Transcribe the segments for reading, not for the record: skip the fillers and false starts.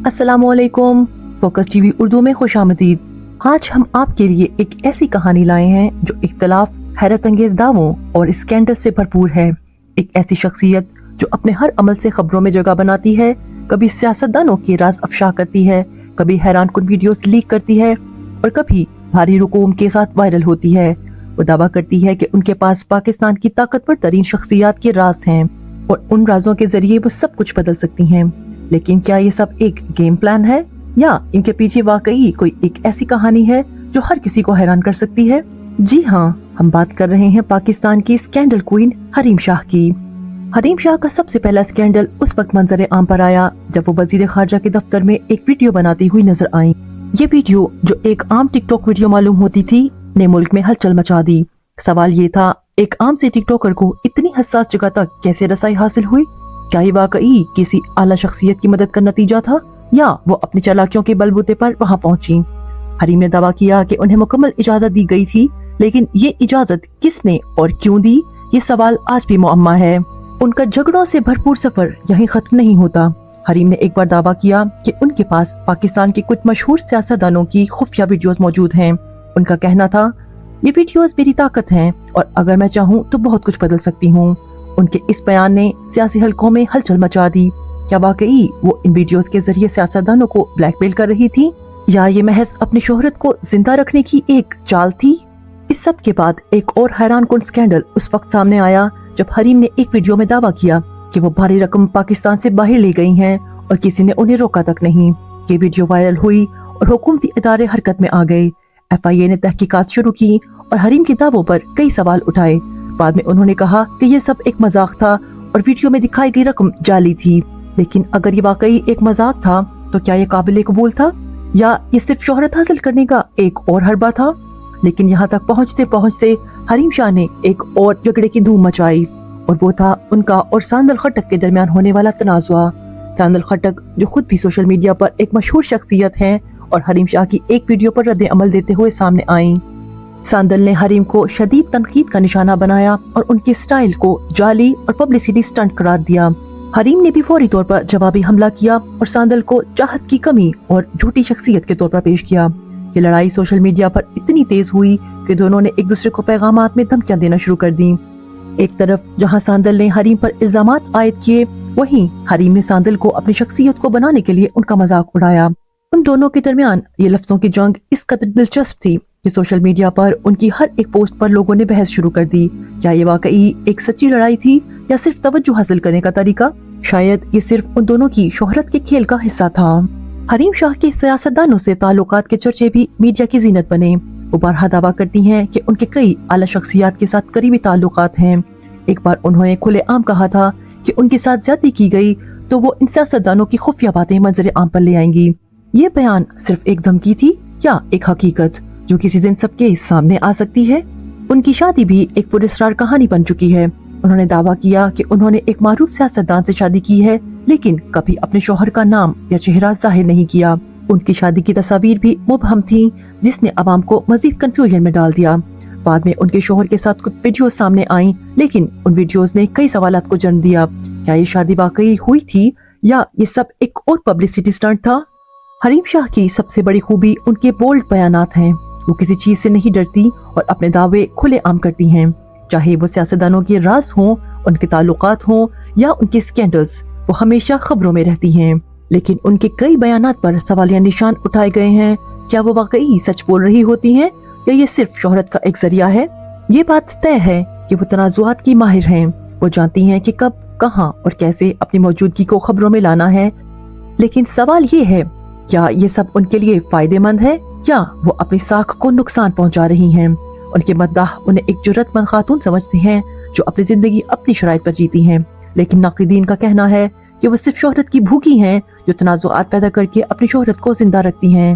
अस्सलामुअलैकुम। Focus TV Urdu में खुशामदीद। आज हम आपके लिए एक ऐसी कहानी लाए हैं जो इख्तलाफ, हैरत अंगेज दावों और स्कैंडल से भरपूर है। एक ऐसी शख्सियत जो अपने हर अमल से खबरों में जगह बनाती है, कभी सियासतदानों के राज अफशा करती है, कभी हैरानकुन वीडियोस लीक करती है और कभी भारी रकूम के साथ वायरल होती है। वो दावा करती है कि उनके पास पाकिस्तान की ताकतवर तरीन शख्सियात के राज हैं और उन राजों के जरिए वो सब कुछ बदल सकती हैं। लेकिन क्या ये सब एक गेम प्लान है या इनके पीछे वाकई कोई एक ऐसी कहानी है जो हर किसी को हैरान कर सकती है? जी हाँ, हम बात कर रहे हैं पाकिस्तान की स्कैंडल क्वीन हरीम शाह की। हरीम शाह का सबसे पहला स्कैंडल उस वक्त मंजर आम पर आया जब वो वजीर खारजा के दफ्तर में एक वीडियो बनाती हुई नजर आई। ये वीडियो, जो एक आम टिकटॉक वीडियो मालूम होती थी, ने मुल्क में हलचल मचा दी। सवाल ये था, एक आम से टिकटॉकर को इतनी हसास जगह तक कैसे रसाई हासिल हुई? क्या ये वाकई किसी आला शख्सियत की मदद का नतीजा था या वो अपनी चालाकियों के बलबूते पर वहां पहुंची? हरीम ने दावा किया कि उन्हें मुकम्मल इजाजत दी गई थी, लेकिन ये इजाजत किसने और क्यों दी, ये सवाल आज भी मुअम्मा है। उनका झगड़ों से भरपूर सफर यहीं खत्म नहीं होता। हरीम ने एक बार दावा किया कि उनके पास पाकिस्तान के कुछ मशहूर सियासतदानों की खुफिया वीडियोस मौजूद हैं। उनका कहना था, ये वीडियोस मेरी ताकत हैं और अगर मैं चाहूँ तो बहुत कुछ बदल सकती हूँ। उनके इस बयान ने सियासी हलकों में हलचल मचा दी। क्या वाकई वो इन वीडियोस के जरिए सियासतदानों को ब्लैकमेल कर रही थी या ये महज अपनी शोहरत को जिंदा रखने की एक चाल थी? इस सब के बाद एक और हैरानकुन स्कैंडल उस वक्त सामने आया जब हरीम ने एक वीडियो में दावा किया कि वो भारी रकम पाकिस्तान से बाहर ले गई हैं और किसी ने उन्हें रोका तक नहीं। ये वीडियो वायरल हुई और हुकूमती इदारे हरकत में आ गए। FIA ने तहकीकात शुरू की और हरीम के दावों पर कई सवाल उठाए। बाद में उन्होंने कहा कि ये सब एक मजाक था और वीडियो में दिखाई गई रकम जाली थी। लेकिन अगर ये वाकई एक मजाक था तो क्या ये काबिल कबूल था या ये सिर्फ शोहरत हासिल करने का एक और हरबा था? लेकिन यहाँ तक पहुँचते पहुँचते हरीम शाह ने एक और झगड़े की धूम मचाई और वो था उनका और सांदल खट्टक के दरमियान होने वाला तनाजुआ। सांदल खट्टक, जो खुद भी सोशल मीडिया पर एक मशहूर शख्सियत है, और हरीम शाह की एक वीडियो पर रद्द अमल देते हुए सामने आई। सांदल ने हरीम को शदीद तनकीद का निशाना बनाया और उनके स्टाइल को जाली और पब्लिसिटी स्टंट करार दिया। हरीम ने भी फौरी तौर पर जवाबी हमला किया और सांदल को चाहत की कमी और झूठी शख्सियत के तौर पर पेश किया। ये लड़ाई सोशल मीडिया पर इतनी तेज हुई कि दोनों ने एक दूसरे को पैगामात में धमकियां देना शुरू कर दी। एक तरफ जहां सांदल ने हरीम पर इल्जामात आयद किए, वहीं हरीम ने सांदल को अपनी शख्सियत को बनाने के लिए उनका मजाक उड़ाया। उन दोनों के दरमियान ये लफ्जों की जंग इस कदर दिलचस्प थी कि सोशल मीडिया पर उनकी हर एक पोस्ट पर लोगों ने बहस शुरू कर दी। क्या ये वाकई एक सच्ची लड़ाई थी या सिर्फ तवज्जो हासिल करने का तरीका? शायद ये सिर्फ उन दोनों की शोहरत के खेल का हिस्सा था। हरीम शाह के सियासतदानों से ताल्लुकात के चर्चे भी मीडिया की जीनत बने। वो बारहा दावा करती हैं कि उनके कई आला शख्सियात के साथ करीबी ताल्लुकात हैं। एक बार उन्होंने खुलेआम कहा था कि उनके साथ ज्यादती की गई तो वो इन सियासतदानों की खुफिया बातें मंजर आम पर ले आएंगी। ये बयान सिर्फ एक धमकी थी या एक हकीकत जो किसी दिन सबके सामने आ सकती है? उनकी शादी भी एक पुरस्कार कहानी बन चुकी है। उन्होंने दावा किया कि उन्होंने एक मारूफ सियासतदान से शादी की है, लेकिन कभी अपने शौहर का नाम या चेहरा जाहिर नहीं किया। उनकी शादी की तस्वीर भी मुबहम थी, जिसने अवाम को मजीद कंफ्यूजन में डाल दिया। बाद में उनके शौहर के साथ कुछ वीडियोस सामने आई, लेकिन उन वीडियोस ने कई सवालात को जन्म दिया। क्या ये शादी वाकई हुई थी या ये सब एक और पब्लिसिटी स्टंट था? हरीम शाह की सबसे बड़ी खूबी उनके बोल्ड बयानात हैं। वो किसी चीज से नहीं डरती और अपने दावे खुलेआम करती हैं। चाहे वो सियासतदानों के राज हों, उनके ताल्लुकात हों या उनके स्कैंडल्स, वो हमेशा खबरों में रहती हैं। लेकिन उनके कई बयानात पर सवालिया निशान उठाए गए हैं। क्या वो वाकई सच बोल रही होती हैं या ये सिर्फ शोहरत का एक जरिया है? ये बात तय है कि वो तनाजुआत की माहिर हैं। वो जानती हैं कि कब, कहां और कैसे अपनी मौजूदगी को खबरों में लाना है। लेकिन सवाल ये है, क्या ये सब उनके लिए फायदेमंद है या वो अपनी साख को नुकसान पहुंचा रही हैं? उनके मद्दाह उन्हें एक जुर्रतमंद खातून समझते हैं जो अपनी जिंदगी अपनी शराइत पर जीती हैं। लेकिन नाक़िदीन का कहना है कि वो सिर्फ शोहरत की भूखी हैं जो तनाजुआत पैदा करके अपनी शोहरत को जिंदा रखती हैं।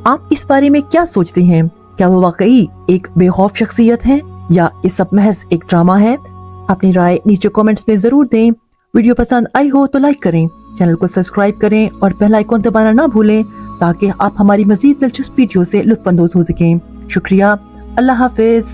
आप इस बारे में क्या सोचते हैं? क्या वो वाकई एक बेखौफ शख्सियत है या ये सब महज एक ड्रामा है? अपनी राय नीचे कमेंट्स में जरूर दें। वीडियो पसंद आई हो तो लाइक करें, चैनल को सब्सक्राइब करें और बेल आइकन दबाना ना भूलें ताकि आप हमारी मजीद दिलचस्प वीडियो से लुत्फ अंदोज हो सकें। शुक्रिया। अल्लाह हाफिज।